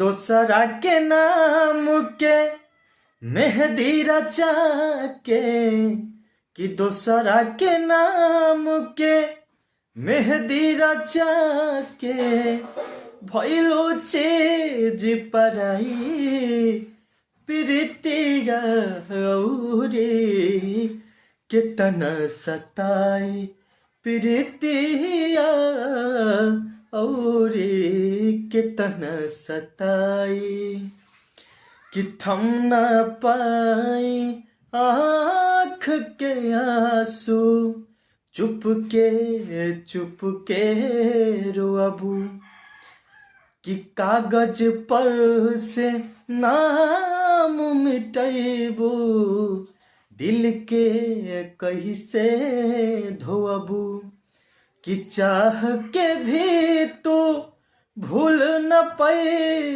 दोसरा के नाम के मेहंदी रचा के, कि दोसरा के नाम के मेहंदी रचा के भइलो चीज पराई प्रीतिया औरे कितना सताई प्रीतिया औरे कितना सताई कि थम न पाई आँख के आंसू चुप के रोअबू कि कागज पर से नाम मिटैबू दिल के कैसे धोअबू कि चाह के भी तू भूल न पाए।